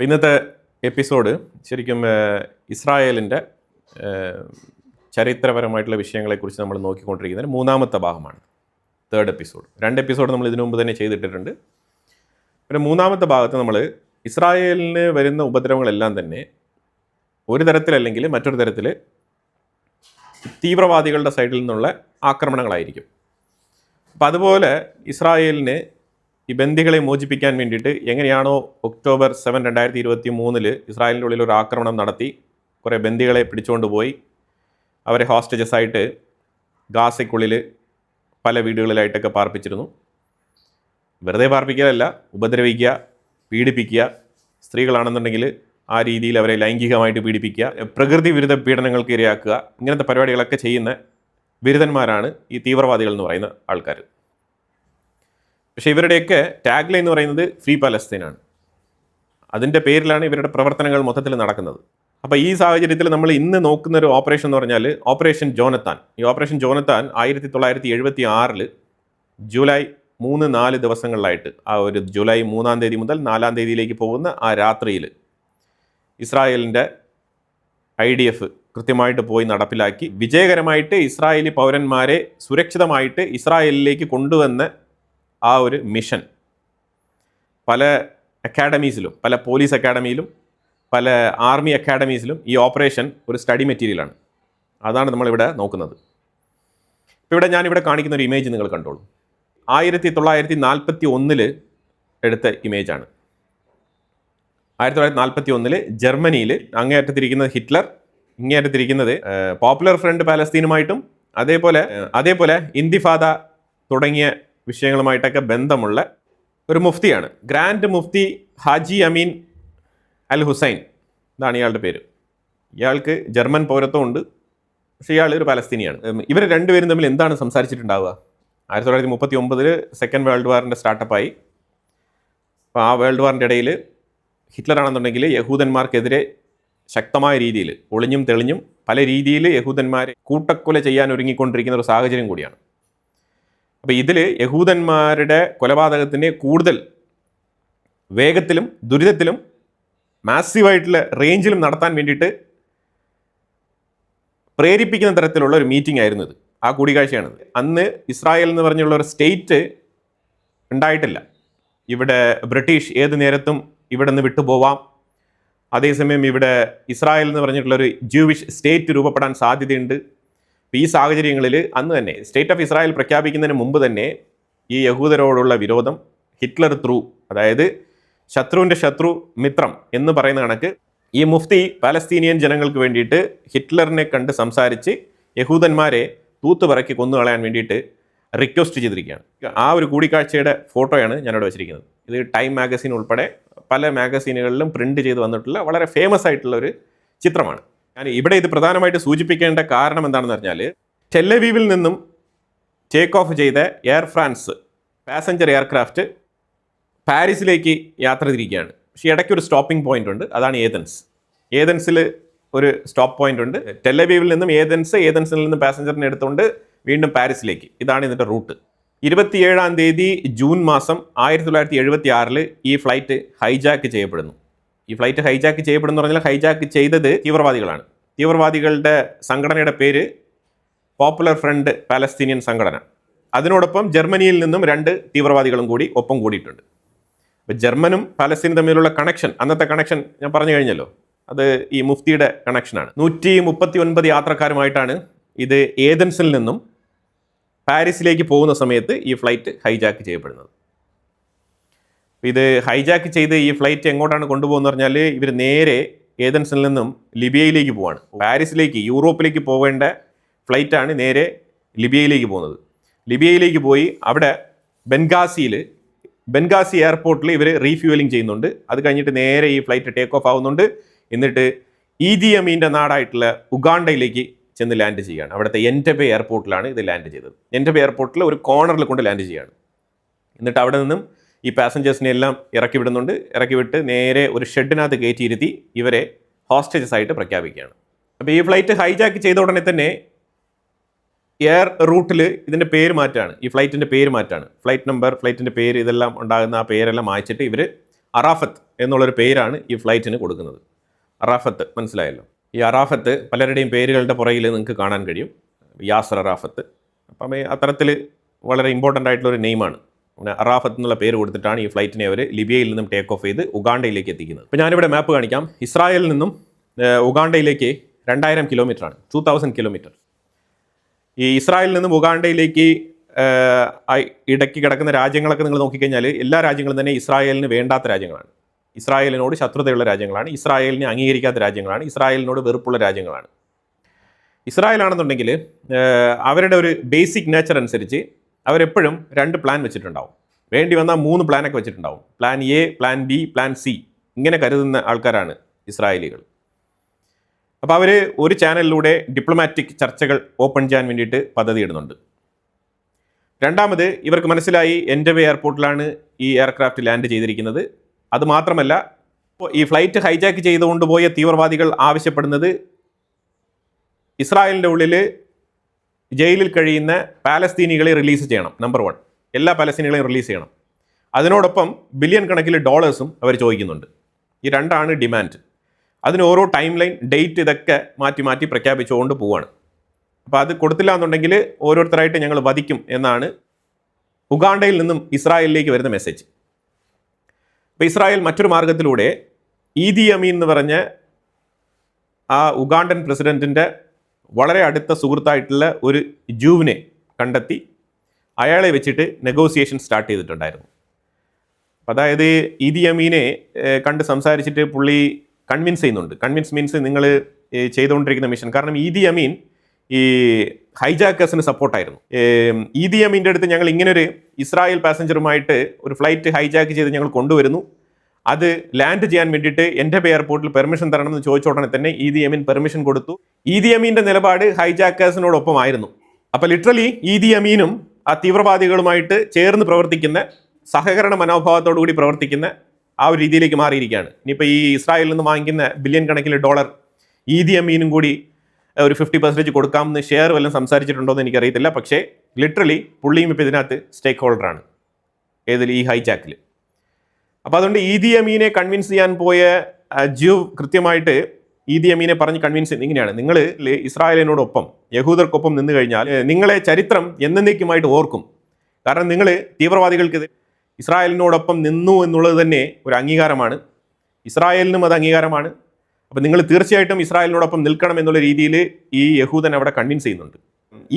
ഇന്നത്തെ എപ്പിസോഡ് ശരിക്കും ഇസ്രായേലിൻ്റെ ചരിത്രപരമായിട്ടുള്ള വിഷയങ്ങളെക്കുറിച്ച് നമ്മൾ നോക്കിക്കൊണ്ടിരിക്കുന്നതിന് മൂന്നാമത്തെ ഭാഗമാണ്. Third episode. 2 എപ്പിസോഡ് നമ്മൾ ഇതിനു മുമ്പ് തന്നെ ചെയ്തിട്ടിട്ടുണ്ട്. പിന്നെ മൂന്നാമത്തെ ഭാഗത്ത് നമ്മൾ ഇസ്രായേലിന് വരുന്ന ഉപദ്രവങ്ങളെല്ലാം തന്നെ ഒരു തരത്തിലല്ലെങ്കിൽ മറ്റൊരു തരത്തിൽ തീവ്രവാദികളുടെ സൈഡിൽ നിന്നുള്ള ആക്രമണങ്ങളായിരിക്കും. അപ്പം അതുപോലെ ഇസ്രായേലിന് ഈ ബന്ദികളെ മോചിപ്പിക്കാൻ വേണ്ടിയിട്ട് എങ്ങനെയാണോ ഒക്ടോബർ 7, 2023 ഇസ്രായേലിൻ്റെ ഉള്ളിൽ ഒരു ആക്രമണം നടത്തി കുറേ ബന്ദികളെ പിടിച്ചുകൊണ്ട് പോയി അവരെ ഹോസ്റ്റേജസ് ആയിട്ട് ഗാസയ്ക്കുള്ളിൽ പല വീടുകളിലായിട്ടൊക്കെ പാർപ്പിച്ചിരുന്നു. വെറുതെ പാർപ്പിക്കലല്ല, ഉപദ്രവിക്കുക, പീഡിപ്പിക്കുക, സ്ത്രീകളാണെന്നുണ്ടെങ്കിൽ ആ രീതിയിൽ അവരെ ലൈംഗികമായിട്ട് പീഡിപ്പിക്കുക, പ്രകൃതി വിരുദ്ധ പീഡനങ്ങൾക്ക് ഇരയാക്കുക, ഇങ്ങനത്തെ പരിപാടികളൊക്കെ ചെയ്യുന്ന ബിരുദന്മാരാണ് ഈ തീവ്രവാദികൾ എന്ന് പറയുന്ന ആൾക്കാർ. പക്ഷേ ഇവരുടെയൊക്കെ ടാഗ് ലൈൻ എന്ന് പറയുന്നത് ഫ്രീ പാലസ്തീനാണ്. അതിൻ്റെ പേരിലാണ് ഇവരുടെ പ്രവർത്തനങ്ങൾ മൊത്തത്തിൽ നടക്കുന്നത്. അപ്പോൾ ഈ സാഹചര്യത്തിൽ നമ്മൾ ഇന്ന് നോക്കുന്ന ഒരു ഓപ്പറേഷൻ എന്ന് പറഞ്ഞാൽ ഓപ്പറേഷൻ ജോനത്താൻ. ഈ ഓപ്പറേഷൻ ജോനത്താൻ 1976 ജൂലൈ 3-4 ദിവസങ്ങളിലായിട്ട്, ആ ഒരു ജൂലൈ 3-ാം തീയതി മുതൽ 4-ാം തീയതിയിലേക്ക് പോകുന്ന ആ രാത്രിയിൽ ഇസ്രായേലിൻ്റെ IDF കൃത്യമായിട്ട് പോയി നടപ്പിലാക്കി വിജയകരമായിട്ട് ഇസ്രായേലി പൗരന്മാരെ സുരക്ഷിതമായിട്ട് ഇസ്രായേലിലേക്ക് കൊണ്ടുവന്ന ആ ഒരു മിഷൻ പല അക്കാഡമീസിലും, പല പോലീസ് അക്കാഡമിയിലും പല ആർമി അക്കാഡമീസിലും ഈ ഓപ്പറേഷൻ ഒരു സ്റ്റഡി മെറ്റീരിയലാണ്. അതാണ് നമ്മളിവിടെ നോക്കുന്നത്. ഇപ്പോൾ ഞാനിവിടെ കാണിക്കുന്ന ഒരു ഇമേജ് നിങ്ങൾ കണ്ടോളൂ. 1941 എടുത്ത ഇമേജാണ്. 1941 ജർമ്മനിയിൽ അങ്ങേയറ്റത്തിരിക്കുന്നത് ഹിറ്റ്ലർ, ഇങ്ങേയറ്റത്തിരിക്കുന്നത് പോപ്പുലർ ഫ്രണ്ട് പാലസ്തീനുമായിട്ടും അതേപോലെ ഇന്തിഫാദ തുടങ്ങിയ വിഷയങ്ങളുമായിട്ടൊക്കെ ബന്ധമുള്ള ഒരു മുഫ്തിയാണ്. ഗ്രാൻഡ് മുഫ്തി ഹാജി അമീൻ അൽ ഹുസൈൻ, ഇതാണ് ഇയാളുടെ പേര്. ഇയാൾക്ക് ജർമ്മൻ പൗരത്വം ഉണ്ട്, പക്ഷേ ഇയാൾ ഒരു പാലസ്തീനിയാണ്. ഇവർ രണ്ടുപേരും തമ്മിൽ എന്താണ് സംസാരിച്ചിട്ടുണ്ടാവുക? 1939 സെക്കൻഡ് വേൾഡ് വാറിൻ്റെ സ്റ്റാർട്ടപ്പായി. അപ്പോൾ ആ വേൾഡ് വാറിൻ്റെ ഇടയിൽ ഹിറ്റ്ലറാണെന്നുണ്ടെങ്കിൽ യഹൂദന്മാർക്കെതിരെ ശക്തമായ രീതിയിൽ ഒളിഞ്ഞും തെളിഞ്ഞും പല രീതിയിൽ യഹൂദന്മാരെ കൂട്ടക്കൊല ചെയ്യാൻ ഒരുങ്ങിക്കൊണ്ടിരിക്കുന്ന ഒരു സാഹചര്യം കൂടിയാണ്. അപ്പോൾ ഇതിൽ യഹൂദന്മാരുടെ കൊലപാതകത്തിനെ കൂടുതൽ വേഗത്തിലും ദുരിതത്തിലും മാസീവായിട്ടുള്ള റേഞ്ചിലും നടത്താൻ വേണ്ടിയിട്ട് പ്രേരിപ്പിക്കുന്ന തരത്തിലുള്ള ഒരു മീറ്റിംഗ് ആയിരുന്നു ഇത്. ആ കൂടിക്കാഴ്ചയാണിത്. അന്ന് ഇസ്രായേൽ എന്ന് പറഞ്ഞുള്ള ഒരു സ്റ്റേറ്റ് ഉണ്ടായിട്ടില്ല. ഇവിടെ ബ്രിട്ടീഷ് ഏത് നേരത്തും ഇവിടെ നിന്ന് വിട്ടുപോവാം. അതേസമയം ഇവിടെ ഇസ്രായേൽ എന്ന് പറഞ്ഞിട്ടുള്ളൊരു ജൂവിഷ് സ്റ്റേറ്റ് രൂപപ്പെടാൻ സാധ്യതയുണ്ട്. ഈ സാഹചര്യങ്ങളിൽ അന്ന് തന്നെ സ്റ്റേറ്റ് ഓഫ് ഇസ്രായേൽ പ്രഖ്യാപിക്കുന്നതിന് മുമ്പ് തന്നെ ഈ യഹൂദരോടുള്ള വിരോധം ഹിറ്റ്ലർ ത്രൂ, അതായത് ശത്രുവിൻ്റെ ശത്രു മിത്രം എന്ന് പറയുന്ന കണക്ക് ഈ മുഫ്തി പാലസ്തീനിയൻ ജനങ്ങൾക്ക് വേണ്ടിയിട്ട് ഹിറ്റ്ലറിനെ കണ്ട് സംസാരിച്ച് യഹൂദന്മാരെ തൂത്തുപറക്കി കൊന്നുകളയാൻ വേണ്ടിയിട്ട് റിക്വസ്റ്റ് ചെയ്തിരിക്കുകയാണ്. ആ ഒരു കൂടിക്കാഴ്ചയുടെ ഫോട്ടോയാണ് ഞാനിവിടെ വെച്ചിരിക്കുന്നത്. ഇത് ടൈം മാഗസീൻ ഉൾപ്പെടെ പല മാഗസീനുകളിലും പ്രിന്റ് ചെയ്ത് വന്നിട്ടുള്ള വളരെ ഫേമസ് ആയിട്ടുള്ള ഒരു ചിത്രമാണ്. ഞാൻ ഇവിടെ ഇത് പ്രധാനമായിട്ട് സൂചിപ്പിക്കേണ്ട കാരണം എന്താണെന്ന് പറഞ്ഞാൽ, ടെല്ലവീവിൽ നിന്നും ടേക്ക് ഓഫ് ചെയ്ത എയർ ഫ്രാൻസ് പാസഞ്ചർ എയർക്രാഫ്റ്റ് പാരീസിലേക്ക് യാത്ര തിരിക്കുകയാണ്. പക്ഷേ ഇടയ്ക്കൊരു സ്റ്റോപ്പിംഗ് പോയിന്റ് ഉണ്ട്, അതാണ് ഏതൻസ്. ഏതൻസിൽ ഒരു സ്റ്റോപ്പ് പോയിന്റ് ഉണ്ട്. ടെല്ലവീവിൽ നിന്നും ഏതൻസിൽ നിന്നും പാസഞ്ചറിനെ എടുത്തുകൊണ്ട് വീണ്ടും പാരീസിലേക്ക്. ഇതാണ് ഇതിൻ്റെ റൂട്ട്. 27-ാം തീയതി ജൂൺ മാസം 1976 ഈ ഫ്ലൈറ്റ് ഹൈജാക്ക് ചെയ്യപ്പെടുന്നു. ഈ ഫ്ലൈറ്റ് ഹൈജാക്ക് ചെയ്യപ്പെടുന്നു പറഞ്ഞാൽ ഹൈജാക്ക് ചെയ്തത് തീവ്രവാദികളാണ്. തീവ്രവാദികളുടെ സംഘടനയുടെ പേര് പോപ്പുലർ ഫ്രണ്ട് പാലസ്തീനിയൻ സംഘടന. അതിനോടൊപ്പം ജർമ്മനിയിൽ നിന്നും 2 തീവ്രവാദികളും കൂടി ഒപ്പം കൂടിയിട്ടുണ്ട്. അപ്പോൾ ജർമ്മനും പാലസ്തീനും തമ്മിലുള്ള കണക്ഷൻ, അന്നത്തെ കണക്ഷൻ ഞാൻ പറഞ്ഞു കഴിഞ്ഞല്ലോ, അത് ഈ മുഫ്തിയുടെ കണക്ഷനാണ്. 139 യാത്രക്കാരുമായിട്ടാണ് ഇത് ഏതൻസിൽ നിന്നും പാരീസിലേക്ക് പോകുന്ന സമയത്ത് ഈ ഫ്ലൈറ്റ് ഹൈജാക്ക് ചെയ്യപ്പെടുന്നത്. ഇത് ഹൈജാക്ക് ചെയ്ത് ഈ ഫ്ലൈറ്റ് എങ്ങോട്ടാണ് കൊണ്ടുപോകുന്നത് പറഞ്ഞാൽ, ഇവർ നേരെ ഏതൻസിൽ നിന്നും ലിബിയയിലേക്ക് പോവാണ്. പാരീസിലേക്ക്, യൂറോപ്പിലേക്ക് പോകേണ്ട ഫ്ലൈറ്റാണ് നേരെ ലിബിയയിലേക്ക് പോകുന്നത്. ലിബിയയിലേക്ക് പോയി അവിടെ ബെൻഗാസി എയർപോർട്ടിൽ ഇവർ റീഫ്യൂവലിംഗ് ചെയ്യുന്നുണ്ട്. അത് കഴിഞ്ഞിട്ട് നേരെ ഈ ഫ്ലൈറ്റ് ടേക്ക് ഓഫ് ആവുന്നുണ്ട്. എന്നിട്ട് ഈദി അമീൻ്റെ നാടായിട്ടുള്ള ഉഗാണ്ടയിലേക്ക് ചെന്ന് ലാൻഡ് ചെയ്യുകയാണ്. അവിടുത്തെ എൻറ്റബെ എയർപോർട്ടിലാണ് ഇത് ലാൻഡ് ചെയ്തത്. എൻറ്റബെ എയർപോർട്ടിൽ ഒരു കോർണറിൽ കൊണ്ട് ലാൻഡ് ചെയ്യുകയാണ്. എന്നിട്ട് അവിടെ നിന്നും ഈ പാസഞ്ചേഴ്സിനെ എല്ലാം ഇറക്കി വിടുന്നുണ്ട്. ഇറക്കി വിട്ട് നേരെ ഒരു ഷെഡിനകത്ത് കയറ്റിയിരുത്തി ഇവരെ ഹോസ്റ്റേജസ് ആയിട്ട് പ്രഖ്യാപിക്കുകയാണ്. അപ്പോൾ ഈ ഫ്ലൈറ്റ് ഹൈജാക്ക് ചെയ്ത ഉടനെ തന്നെ എയർ റൂട്ടിൽ ഇതിൻ്റെ പേര് മാറ്റാണ്, ഈ ഫ്ലൈറ്റിൻ്റെ പേര് മാറ്റാണ്. ഫ്ലൈറ്റ് നമ്പർ, ഫ്ലൈറ്റിൻ്റെ പേര്, ഇതെല്ലാം ഉണ്ടാകുന്ന ആ പേരെല്ലാം മായ്ച്ചിട്ട് ഇവർ അറാഫത്ത് എന്നുള്ളൊരു പേരാണ് ഈ ഫ്ലൈറ്റിന് കൊടുക്കുന്നത്. അറാഫത്ത് മനസ്സിലായല്ലോ. ഈ അറാഫത്ത് പലരുടെയും പേരുകളുടെ പുറകിൽ നിങ്ങൾക്ക് കാണാൻ കഴിയും. യാസർ അറാഫത്ത്. അപ്പം അത്തരത്തിൽ വളരെ ഇമ്പോർട്ടൻ്റ് ആയിട്ടുള്ളൊരു നെയിമാണ്. പിന്നെ അറാഫത്ത് എന്നുള്ള പേര് കൊടുത്തിട്ടാണ് ഈ ഫ്ലൈറ്റിനെ അവർ ലിബിയയിൽ നിന്നും ടേക്ക് ഓഫ് ചെയ്ത് ഉഗാണ്ടയിലേക്ക് എത്തിക്കുന്നത്. അപ്പോൾ ഞാനിവിടെ മാപ്പ് കാണിക്കാം. ഇസ്രായേലിൽ നിന്നും ഉഗാണ്ടയിലേക്ക് 2000 കിലോമീറ്ററാണ്, 2000 കിലോമീറ്റർ. ഈ ഇസ്രായേലിൽ നിന്നും ഉഗാണ്ടയിലേക്ക് ഇടയ്ക്ക് കിടക്കുന്ന രാജ്യങ്ങളൊക്കെ നിങ്ങൾ നോക്കിക്കഴിഞ്ഞാൽ എല്ലാ രാജ്യങ്ങളും തന്നെ ഇസ്രായേലിന് വേണ്ടാത്ത രാജ്യങ്ങളാണ്, ഇസ്രായേലിനോട് ശത്രുതയുള്ള രാജ്യങ്ങളാണ്, ഇസ്രായേലിനെ അംഗീകരിക്കാത്ത രാജ്യങ്ങളാണ്, ഇസ്രായേലിനോട് വെറുപ്പുള്ള രാജ്യങ്ങളാണ്. ഇസ്രായേലാണെന്നുണ്ടെങ്കിൽ അവരുടെ ഒരു ബേസിക് നേച്ചർ അനുസരിച്ച് അവരെപ്പോഴും 2 പ്ലാൻ വെച്ചിട്ടുണ്ടാവും. വേണ്ടി വന്നാൽ 3 പ്ലാനൊക്കെ വെച്ചിട്ടുണ്ടാവും. Plan A, plan B, plan C, ഇങ്ങനെ കരുതുന്ന ആൾക്കാരാണ് ഇസ്രായേലികൾ. അപ്പോൾ അവർ ഒരു ചാനലിലൂടെ ഡിപ്ലോമാറ്റിക് ചർച്ചകൾ ഓപ്പൺ ചെയ്യാൻ വേണ്ടിയിട്ട് പദ്ധതി ഇടുന്നുണ്ട്. രണ്ടാമത്, ഇവർക്ക് മനസ്സിലായി എൻറ്റബെ എയർപോർട്ടിലാണ് ഈ എയർക്രാഫ്റ്റ് ലാൻഡ് ചെയ്തിരിക്കുന്നത്. അതുമാത്രമല്ല, ഈ ഫ്ലൈറ്റ് ഹൈജാക്ക് ചെയ്തുകൊണ്ട് പോയ തീവ്രവാദികൾ ആവശ്യപ്പെടുന്നത് ഇസ്രായേലിൻ്റെ ഉള്ളിൽ ജയിലിൽ കഴിയുന്ന പാലസ്തീനികളെ റിലീസ് ചെയ്യണം. നമ്പർ 1, എല്ലാ പാലസ്തീനികളെയും റിലീസ് ചെയ്യണം. അതിനോടൊപ്പം ബില്യൺ കണക്കിൽ ഡോളേഴ്സും അവർ ചോദിക്കുന്നുണ്ട്. ഈ 2ആണ് ഡിമാൻഡ്. അതിന് ഓരോ ടൈം ലൈൻ, ഡേറ്റ് ഇതൊക്കെ മാറ്റി മാറ്റി പ്രഖ്യാപിച്ചുകൊണ്ട് പോവുകയാണ്. അപ്പോൾ അത് കൊടുത്തില്ല എന്നുണ്ടെങ്കിൽ ഓരോരുത്തരായിട്ട് ഞങ്ങൾ വധിക്കും എന്നാണ് ഉഗാണ്ടയിൽ നിന്നും ഇസ്രായേലിലേക്ക് വരുന്ന മെസ്സേജ്. അപ്പോൾ ഇസ്രായേൽ മറ്റൊരു മാർഗത്തിലൂടെ ഈദി അമീൻ എന്ന് പറഞ്ഞ ആ ഉഗാണ്ടൻ പ്രസിഡൻറ്റിൻ്റെ വളരെ അടുത്ത സുഹൃത്തായിട്ടുള്ള ഒരു ജൂവിനെ കണ്ടെത്തി അയാളെ വെച്ചിട്ട് നെഗോസിയേഷൻ സ്റ്റാർട്ട് ചെയ്തിട്ടുണ്ടായിരുന്നു. അതായത് ഈദി അമീനെ കണ്ട് സംസാരിച്ചിട്ട് പുള്ളി കൺവിൻസ് ചെയ്യുന്നുണ്ട്. കൺവിൻസ് മീൻസ് നിങ്ങൾ ചെയ്തുകൊണ്ടിരിക്കുന്ന മിഷൻ. കാരണം ഈദി അമീൻ ഈ ഹൈജാക്കേഴ്സിന് സപ്പോർട്ടായിരുന്നു. ഈദി അമീൻ്റെ അടുത്ത് ഞങ്ങൾ ഇങ്ങനൊരു ഇസ്രായേൽ പാസഞ്ചറുമായിട്ട് ഒരു ഫ്ലൈറ്റ് ഹൈജാക്ക് ചെയ്ത് ഞങ്ങൾ കൊണ്ടുവരുന്നു, അത് ലാൻഡ് ചെയ്യാൻ വേണ്ടിയിട്ട് എൻറ്റബെ എയർപോർട്ടിൽ പെർമിഷൻ തരണമെന്ന് ചോദിച്ച ഉടനെ തന്നെ ഈദി അമീൻ പെർമിഷൻ കൊടുത്തു. ഈദി അമീൻ്റെ നിലപാട് ഹൈജാക്കേഴ്സിനോടൊപ്പമായിരുന്നു. അപ്പോൾ ലിറ്ററലി ഈദി അമീനും ആ തീവ്രവാദികളുമായിട്ട് ചേർന്ന് പ്രവർത്തിക്കുന്ന, സഹകരണ മനോഭാവത്തോടു കൂടി പ്രവർത്തിക്കുന്ന ആ ഒരു രീതിയിലേക്ക് മാറിയിരിക്കുകയാണ്. ഇനിയിപ്പോൾ ഈ ഇസ്രായേലിൽ നിന്ന് വാങ്ങിക്കുന്ന ബില്യൺ കണക്കിന് ഡോളർ ഈദി അമീനും കൂടി ഒരു 50% കൊടുക്കാമെന്ന് ഷെയർ വല്ലതും സംസാരിച്ചിട്ടുണ്ടോ എന്ന് എനിക്കറിയത്തില്ല. പക്ഷേ ലിറ്ററലി പുള്ളിയും ഇപ്പോൾ ഇതിനകത്ത് സ്റ്റേക്ക് ഹോൾഡറാണ്, ഏതിൽ ഈ ഹൈജാക്കിൽ. അപ്പോൾ അതുകൊണ്ട് ഈദി അമീനെ കൺവിൻസ് ചെയ്യാൻ പോയ ജ്യൂ കൃത്യമായിട്ട് ഈദി അമീനെ പറഞ്ഞ് കൺവിൻസ് ചെയ്യുന്നത് ഇങ്ങനെയാണ്: നിങ്ങൾ ഇസ്രായേലിനോടൊപ്പം, യഹൂദർക്കൊപ്പം നിന്ന് കഴിഞ്ഞാൽ നിങ്ങളെ ചരിത്രം എന്നേക്കുമായിട്ട് ഓർക്കും. കാരണം നിങ്ങൾ തീവ്രവാദികൾക്ക് ഇസ്രായേലിനോടൊപ്പം നിന്നു എന്നുള്ളത് തന്നെ ഒരു അംഗീകാരമാണ്, ഇസ്രായേലിനും അത് അംഗീകാരമാണ്. അപ്പോൾ നിങ്ങൾ തീർച്ചയായിട്ടും ഇസ്രായേലിനോടൊപ്പം നിൽക്കണം എന്നുള്ള രീതിയിൽ ഈ യഹൂദൻ അവിടെ കൺവിൻസ് ചെയ്യുന്നുണ്ട്.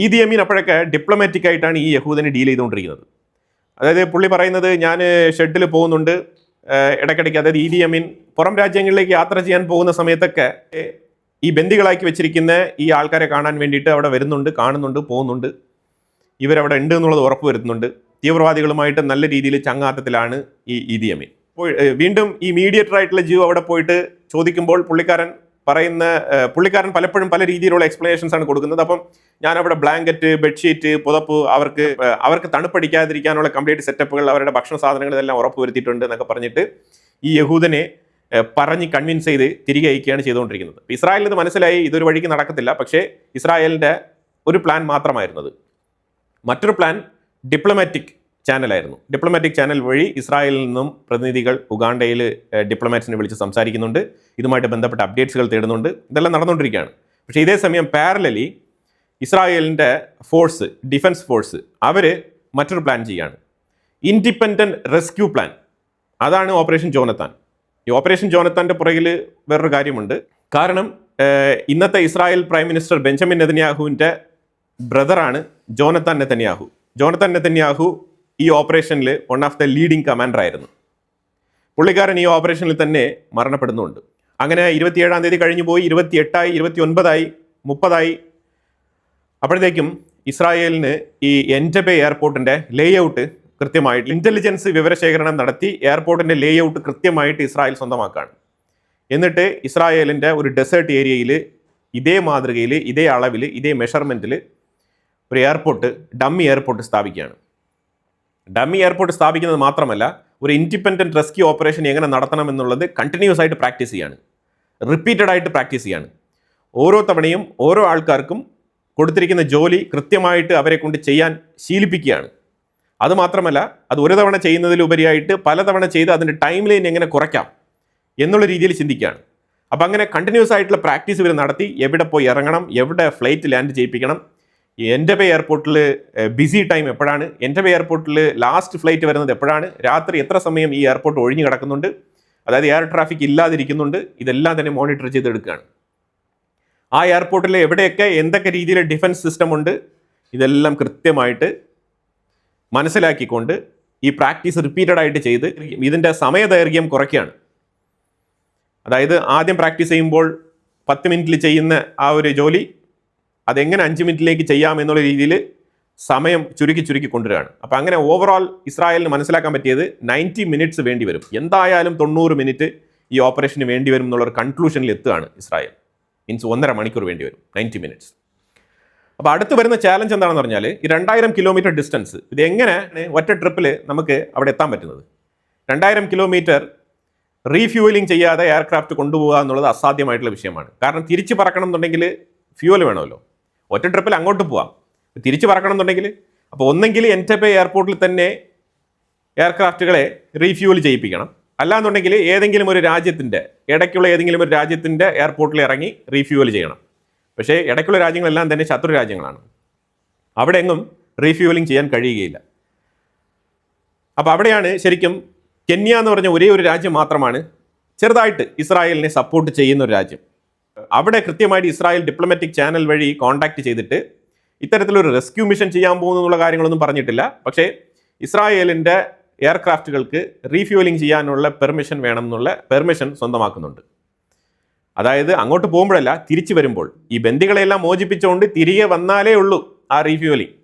ഈദി അമീൻ അപ്പോഴൊക്കെ ഡിപ്ലോമാറ്റിക് ആയിട്ടാണ് ഈ യഹൂദനെ ഡീൽ ചെയ്തുകൊണ്ടിരിക്കുന്നത്. അതായത് പുള്ളി പറയുന്നത്, ഞാൻ ഷെഡിൽ പോകുന്നുണ്ട് ഇടയ്ക്കിടയ്ക്ക്. അതായത് ഈദി അമീൻ പുറം രാജ്യങ്ങളിലേക്ക് യാത്ര ചെയ്യാൻ പോകുന്ന സമയത്തൊക്കെ ഈ ബന്ദികളാക്കി വെച്ചിരിക്കുന്ന ഈ ആൾക്കാരെ കാണാൻ വേണ്ടിയിട്ട് അവിടെ വരുന്നുണ്ട്, കാണുന്നുണ്ട്, പോകുന്നുണ്ട്. ഇവരവിടെ ഉണ്ട് എന്നുള്ളത് ഉറപ്പ് വരുത്തുന്നുണ്ട്. തീവ്രവാദികളുമായിട്ട് നല്ല രീതിയിൽ ചങ്ങാത്തത്തിലാണ് ഈ ഈദി അമീൻ. അപ്പോൾ വീണ്ടും ഈ മീഡിയേറ്റർ ആയിട്ടുള്ള ജ്യൂ അവിടെ പോയിട്ട് ചോദിക്കുമ്പോൾ പുള്ളിക്കാരൻ പലപ്പോഴും പല രീതിയിലുള്ള എക്സ്പ്ലനേഷൻസ് ആണ് കൊടുക്കുന്നത്. അപ്പം ഞാനവിടെ ബ്ലാങ്കറ്റ്, ബെഡ്ഷീറ്റ്, പുതപ്പ്, അവർക്ക് തണുപ്പടിക്കാതിരിക്കാനുള്ള കംപ്ലീറ്റ് സെറ്റപ്പുകൾ, അവരുടെ ഭക്ഷണ സാധനങ്ങൾ ഇതെല്ലാം ഉറപ്പ് വരുത്തിയിട്ടുണ്ട് എന്നൊക്കെ പറഞ്ഞിട്ട് ഈ യഹൂദനെ പറഞ്ഞ് കൺവിൻസ് ചെയ്ത് തിരികെ അയക്കുകയാണ് ചെയ്തുകൊണ്ടിരിക്കുന്നത്. ഇസ്രായേലിന് ഇത് മനസ്സിലായി, ഇതൊരു വഴിക്ക് നടക്കത്തില്ല. പക്ഷേ ഇസ്രായേലിൻ്റെ ഒരു പ്ലാൻ മാത്രമായിരുന്നത്. മറ്റൊരു പ്ലാൻ ഡിപ്ലോമാറ്റിക് ചാനലായിരുന്നു. ഡിപ്ലോമാറ്റിക് ചാനൽ വഴി ഇസ്രായേലിൽ നിന്നും പ്രതിനിധികൾ ഉഗാണ്ടയിൽ ഡിപ്ലോമാറ്റ്സിനെ വിളിച്ച് സംസാരിക്കുന്നുണ്ട്, ഇതുമായിട്ട് ബന്ധപ്പെട്ട അപ്ഡേറ്റ്സുകൾ തേടുന്നുണ്ട്. ഇതെല്ലാം നടന്നുകൊണ്ടിരിക്കുകയാണ്. പക്ഷേ ഇതേ സമയം പാരലലി ഇസ്രായേലിൻ്റെ ഫോഴ്സ്, ഡിഫൻസ് ഫോഴ്സ്, അവർ മറ്റൊരു പ്ലാൻ ചെയ്യുകയാണ്. Independent rescue plan. അതാണ് ഓപ്പറേഷൻ ജോനത്താൻ. ഈ ഓപ്പറേഷൻ ജോനത്താൻ്റെ പുറകിൽ വേറൊരു കാര്യമുണ്ട്. കാരണം ഇന്നത്തെ ഇസ്രായേൽ പ്രൈം മിനിസ്റ്റർ ബെഞ്ചമിൻ നെതന്യാഹുവിൻ്റെ ബ്രദറാണ് ജോനത്താൻ നെതന്യാഹു. ജോനത്താൻ നെതന്യാഹു ഈ ഓപ്പറേഷനിൽ one of the leading commander ആയിരുന്നു. പുള്ളിക്കാരൻ ഈ ഓപ്പറേഷനിൽ തന്നെ മരണപ്പെടുന്നുണ്ട്. അങ്ങനെ 27-ാം തീയതി കഴിഞ്ഞു പോയി, 28-ആയി, 29-ആയി, 30-ആയി. അപ്പോഴത്തേക്കും ഇസ്രായേലിന് ഈ എൻറ്റബെ എയർപോർട്ടിൻ്റെ ലേഔട്ട് കൃത്യമായിട്ട് ഇൻ്റലിജൻസ് വിവരശേഖരണം നടത്തി എയർപോർട്ടിൻ്റെ ലേഔട്ട് കൃത്യമായിട്ട് ഇസ്രായേൽ സ്വന്തമാക്കുകയാണ്. എന്നിട്ട് ഇസ്രായേലിൻ്റെ ഒരു ഡെസേർട്ട് ഏരിയയിൽ ഇതേ മാതൃകയിൽ, ഇതേ അളവിൽ, ഇതേ മെഷർമെൻറ്റിൽ ഒരു ഡമ്മി എയർപോർട്ട് സ്ഥാപിക്കുകയാണ്. ഡമ്മി എയർപോർട്ട് സ്ഥാപിക്കുന്നത് മാത്രമല്ല, ഒരു ഇൻഡിപെൻഡൻറ്റ് റെസ്ക്യൂ ഓപ്പറേഷൻ എങ്ങനെ നടത്തണം എന്നുള്ളത് കണ്ടിന്യൂസ് ആയിട്ട് പ്രാക്ടീസ് ചെയ്യാണ്, റിപ്പീറ്റഡ് ആയിട്ട് പ്രാക്ടീസ് ചെയ്യാണ്. ഓരോ തവണയും ഓരോ ആൾക്കാർക്കും കൊടുത്തിരിക്കുന്ന ജോലി കൃത്യമായിട്ട് അവരെ കൊണ്ട് ചെയ്യാൻ ശീലിപ്പിക്കുകയാണ്. അതുമാത്രമല്ല, അത് ഒരു തവണ ചെയ്യുന്നതിലുപരിയായിട്ട് പലതവണ ചെയ്ത് അതിൻ്റെ ടൈം ലൈൻ എങ്ങനെ കുറയ്ക്കാം എന്നുള്ള രീതിയിൽ ചിന്തിക്കുകയാണ്. അപ്പം അങ്ങനെ കണ്ടിന്യൂസ് ആയിട്ടുള്ള പ്രാക്ടീസ് ഇവർ നടത്തി, എവിടെ പോയി ഇറങ്ങണം, എവിടെ ഫ്ലൈറ്റ് ലാൻഡ് ചെയ്യിപ്പിക്കണം, എൻ്റെബേ എയർപോർട്ടിൽ ബിസി ടൈം എപ്പോഴാണ്, എൻ്റെബേ എയർപോർട്ടിൽ ലാസ്റ്റ് ഫ്ലൈറ്റ് വരുന്നത് എപ്പോഴാണ്, രാത്രി എത്ര സമയം ഈ എയർപോർട്ട് ഒഴിഞ്ഞു കിടക്കുന്നുണ്ട്, അതായത് എയർ ട്രാഫിക് ഇല്ലാതിരിക്കുന്നുണ്ട്, ഇതെല്ലാം തന്നെ മോണിറ്റർ ചെയ്തെടുക്കുകയാണ്. ആ എയർപോർട്ടിൽ എവിടെയൊക്കെ എന്തൊക്കെ രീതിയിൽ ഡിഫൻസ് സിസ്റ്റം ഉണ്ട്, ഇതെല്ലാം കൃത്യമായിട്ട് മനസ്സിലാക്കിക്കൊണ്ട് ഈ പ്രാക്ടീസ് റിപ്പീറ്റഡ് ആയിട്ട് ചെയ്ത് ഇതിൻ്റെ സമയദൈർഘ്യം കുറയ്ക്കുകയാണ്. അതായത് ആദ്യം പ്രാക്ടീസ് ചെയ്യുമ്പോൾ 10 മിനിറ്റിൽ ചെയ്യുന്ന ആ ഒരു ജോലി അതെങ്ങനെ 5 മിനിറ്റിലേക്ക് ചെയ്യാം എന്നുള്ള രീതിയിൽ സമയം ചുരുക്കി കൊണ്ടുവരികയാണ്. അപ്പം അങ്ങനെ ഓവറോൾ ഇസ്രായേലിന് മനസ്സിലാക്കാൻ പറ്റിയത് 90 മിനിറ്റ്സ് വേണ്ടി വരും, എന്തായാലും 90 മിനിറ്റ് ഈ ഓപ്പറേഷന് വേണ്ടി വരും എന്നുള്ളൊരു കൺക്ലൂഷനിൽ എത്തുകയാണ് ഇസ്രായേൽ. മീൻസ് 1.5 മണിക്കൂർ വേണ്ടി വരും, 90 മിനിറ്റ്സ്. അപ്പോൾ അടുത്ത് വരുന്ന ചാലഞ്ച് എന്താണെന്ന് പറഞ്ഞാൽ ഈ 2000 കിലോമീറ്റർ ഡിസ്റ്റൻസ് ഇത് എങ്ങനെയാണ് ഒറ്റ ട്രിപ്പിൽ നമുക്ക് അവിടെ എത്താൻ പറ്റുന്നത്. 2000 കിലോമീറ്റർ റീഫ്യൂവലിംഗ് ചെയ്യാതെ എയർക്രാഫ്റ്റ് കൊണ്ടുപോകുക എന്നുള്ളത് അസാധ്യമായിട്ടുള്ള വിഷയമാണ്. കാരണം തിരിച്ച് പറക്കണം എന്നുണ്ടെങ്കിൽ ഫ്യൂവൽ വേണമല്ലോ. ഒറ്റ ട്രിപ്പിൽ അങ്ങോട്ട് പോവാം, തിരിച്ച് പറക്കണം എന്നുണ്ടെങ്കിൽ അപ്പോൾ ഒന്നെങ്കിൽ എൻ്റെബേ എയർപോർട്ടിൽ തന്നെ എയർക്രാഫ്റ്റുകളെ റീഫ്യൂവൽ ചെയ്യിപ്പിക്കണം, അല്ലാന്നുണ്ടെങ്കിൽ ഏതെങ്കിലും ഒരു രാജ്യത്തിൻ്റെ ഇടയ്ക്കുള്ള ഏതെങ്കിലും ഒരു രാജ്യത്തിൻ്റെ എയർപോർട്ടിൽ ഇറങ്ങി റീഫ്യൂവൽ ചെയ്യണം. പക്ഷേ ഇടയ്ക്കുള്ള രാജ്യങ്ങളെല്ലാം തന്നെ ശത്രു രാജ്യങ്ങളാണ്, അവിടെ എങ്ങും റീഫ്യൂവലിംഗ് ചെയ്യാൻ കഴിയുകയില്ല. അപ്പോൾ അവിടെയാണ് ശരിക്കും കെന്യ എന്ന് പറഞ്ഞ ഒരേ ഒരു രാജ്യം മാത്രമാണ് ചെറുതായിട്ട് ഇസ്രായേലിനെ സപ്പോർട്ട് ചെയ്യുന്ന ഒരു രാജ്യം. അവിടെ കൃത്യമായിട്ട് ഇസ്രായേൽ ഡിപ്ലോമാറ്റിക് ചാനൽ വഴി കോൺടാക്ട് ചെയ്തിട്ട് ഇത്തരത്തിലൊരു റെസ്ക്യൂ മിഷൻ ചെയ്യാൻ പോകുന്നു എന്നുള്ള കാര്യങ്ങളൊന്നും പറഞ്ഞിട്ടില്ല. പക്ഷേ ഇസ്രായേലിൻ്റെ എയർക്രാഫ്റ്റുകൾക്ക് റീഫ്യൂവലിംഗ് ചെയ്യാനുള്ള പെർമിഷൻ വേണം എന്നുള്ള പെർമിഷൻ സ്വന്തമാക്കുന്നുണ്ട്. അതായത് അങ്ങോട്ട് പോകുമ്പോഴല്ല, തിരിച്ചു വരുമ്പോൾ ഈ ബന്ദികളെല്ലാം മോചിപ്പിച്ചുകൊണ്ട് തിരികെ വന്നാലേ ഉള്ളൂ ആ റീഫ്യൂവലിംഗ്.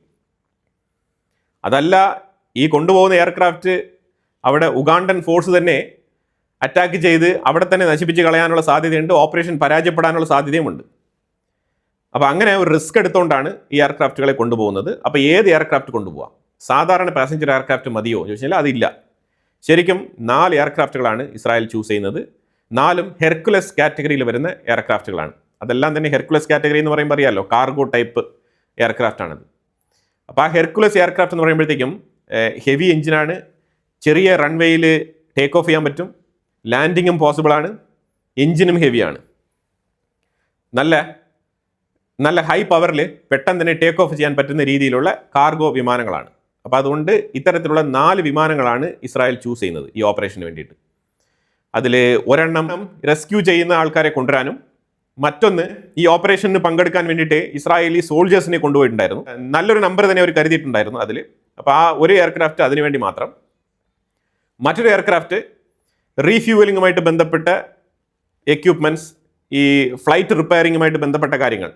അതല്ല, ഈ കൊണ്ടുപോകുന്ന എയർക്രാഫ്റ്റ് അവിടെ ഉഗാണ്ടൻ ഫോഴ്സ് തന്നെ അറ്റാക്ക് ചെയ്ത് അവിടെ തന്നെ നശിപ്പിച്ച് കളയാനുള്ള സാധ്യതയുണ്ട്, ഓപ്പറേഷൻ പരാജയപ്പെടാനുള്ള സാധ്യതയുമുണ്ട്. അപ്പോൾ അങ്ങനെ ഒരു റിസ്ക് എടുത്തുകൊണ്ടാണ് ഈ എയർക്രാഫ്റ്റുകളെ കൊണ്ടുപോകുന്നത്. അപ്പോൾ ഏത് എയർക്രാഫ്റ്റ് കൊണ്ടുപോകാം? സാധാരണ പാസഞ്ചർ എയർക്രാഫ്റ്റ് മതിയോ എന്ന് ചോദിച്ചാൽ അതില്ല. ശരിക്കും 4 എയർക്രാഫ്റ്റുകളാണ് ഇസ്രായേൽ ചൂസ് ചെയ്യുന്നത്. 4ഉം ഹെർക്കുലസ് കാറ്റഗറിയിൽ വരുന്ന എയർക്രാഫ്റ്റുകളാണ്. അതെല്ലാം തന്നെ ഹെർക്കുലസ് കാറ്റഗറി എന്ന് പറയുമ്പോൾ അറിയാമല്ലോ, കാർഗോ ടൈപ്പ് എയർക്രാഫ്റ്റാണത്. അപ്പോൾ ആ ഹെർക്കുലസ് എയർക്രാഫ്റ്റ് എന്ന് പറയുമ്പോഴത്തേക്കും ഹെവി എഞ്ചിനാണ്, ചെറിയ റൺവേയിൽ ടേക്ക് ഓഫ് ചെയ്യാൻ പറ്റും, ലാൻഡിങ്ങും പോസിബിളാണ്, എഞ്ചിനും ഹെവിയാണ്, നല്ല ഹൈ പവറിൽ പെട്ടെന്ന് തന്നെ ടേക്ക് ഓഫ് ചെയ്യാൻ പറ്റുന്ന രീതിയിലുള്ള കാർഗോ വിമാനങ്ങളാണ്. അപ്പോൾ അതുകൊണ്ട് ഇത്തരത്തിലുള്ള 4 വിമാനങ്ങളാണ് ഇസ്രായേൽ ചൂസ് ചെയ്യുന്നത് ഈ ഓപ്പറേഷന് വേണ്ടിയിട്ട്. അതിൽ ഒരെണ്ണം റെസ്ക്യൂ ചെയ്യുന്ന ആൾക്കാരെ കൊണ്ടുവരാനും മറ്റൊന്ന് ഈ ഓപ്പറേഷന് പങ്കെടുക്കാൻ വേണ്ടിയിട്ട് ഇസ്രായേലി സോൾജേഴ്സിനെ കൊണ്ടുപോയിട്ടുണ്ടായിരുന്നു. നല്ലൊരു നമ്പർ തന്നെ അവർ കരുതിയിട്ടുണ്ടായിരുന്നു അതിൽ. അപ്പോൾ ആ ഒരു എയർക്രാഫ്റ്റ് അതിനു വേണ്ടി മാത്രം, മറ്റൊരു എയർക്രാഫ്റ്റ് റീഫ്യൂവലിങ്ങുമായിട്ട് ബന്ധപ്പെട്ട എക്യുപ്മെൻറ്റ്സ്, ഈ ഫ്ലൈറ്റ് റിപ്പയറിങ്ങുമായിട്ട് ബന്ധപ്പെട്ട കാര്യങ്ങൾ,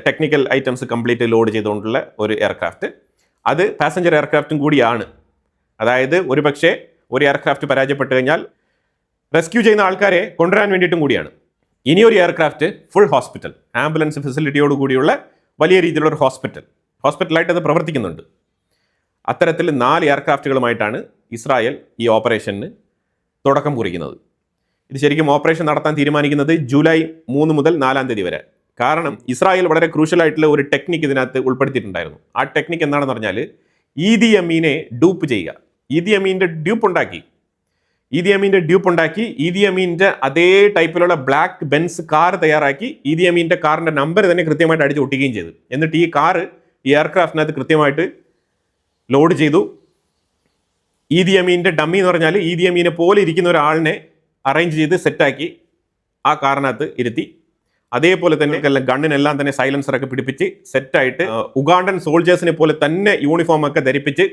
ടെക്നിക്കൽ ഐറ്റംസ് കംപ്ലീറ്റ് ലോഡ് ചെയ്തുകൊണ്ടുള്ള ഒരു എയർക്രാഫ്റ്റ്. അത് പാസഞ്ചർ എയർക്രാഫ്റ്റും കൂടിയാണ്. അതായത് ഒരു പക്ഷേ ഒരു എയർക്രാഫ്റ്റ് പരാജയപ്പെട്ട് കഴിഞ്ഞാൽ റെസ്ക്യൂ ചെയ്യുന്ന ആൾക്കാരെ കൊണ്ടുവരാൻ വേണ്ടിയിട്ടും കൂടിയാണ്. ഇനിയൊരു എയർക്രാഫ്റ്റ് ഫുൾ ഹോസ്പിറ്റൽ, ആംബുലൻസ് ഫെസിലിറ്റിയോട് കൂടിയുള്ള വലിയ രീതിയിലുള്ള ഒരു ഹോസ്പിറ്റലായിട്ട് അത് പ്രവർത്തിക്കുന്നുണ്ട്. അത്തരത്തിൽ 4 എയർക്രാഫ്റ്റുകളുമായിട്ടാണ് ഇസ്രായേൽ ഈ ഓപ്പറേഷന് തുടക്കം കുറിക്കുന്നത്. ഇത് ശരിക്കും ഓപ്പറേഷൻ നടത്താൻ തീരുമാനിക്കുന്നത് ജൂലൈ 3 മുതൽ 4 തീയതി വരെ. കാരണം ഇസ്രായേൽ വളരെ ക്രൂഷ്യലായിട്ടുള്ള ഒരു ടെക്നിക്ക് ഇതിനകത്ത് ഉൾപ്പെടുത്തിയിട്ടുണ്ടായിരുന്നു. ആ ടെക്നിക്ക് എന്താണെന്ന് പറഞ്ഞാൽ ഈദി അമീനെ ഡ്യൂപ്പ് ചെയ്യുക. ഈദി അമീൻ്റെ ഡ്യൂപ്പ് ഉണ്ടാക്കി, ഈദി അമീൻ്റെ അതേ ടൈപ്പിലുള്ള ബ്ലാക്ക് ബെൻസ് കാർ തയ്യാറാക്കി ഈദി അമീൻ്റെ കാറിൻ്റെ നമ്പർ തന്നെ കൃത്യമായിട്ട് അടിച്ച് ഒട്ടിക്കുകയും ചെയ്തു. എന്നിട്ട് ഈ കാറ് ഈ എയർക്രാഫ്റ്റിനകത്ത് കൃത്യമായിട്ട് ലോഡ് ചെയ്തു. ഈദി അമീൻ്റെ ഡമ്മി എന്ന് പറഞ്ഞാൽ ഈദി അമീനെ പോലെ ഇരിക്കുന്ന ഒരാളിനെ അറേഞ്ച് ചെയ്ത് സെറ്റാക്കി ആ കാറിനകത്ത് ഇരുത്തി. അതേപോലെ തന്നെ ഗണ്ണിനെല്ലാം തന്നെ സൈലൻസറൊക്കെ പിടിപ്പിച്ച് സെറ്റായിട്ട് ഉഗാണ്ടൻ സോൾജേഴ്സിനെ പോലെ തന്നെ യൂണിഫോം ഒക്കെ ധരിപ്പിച്ച്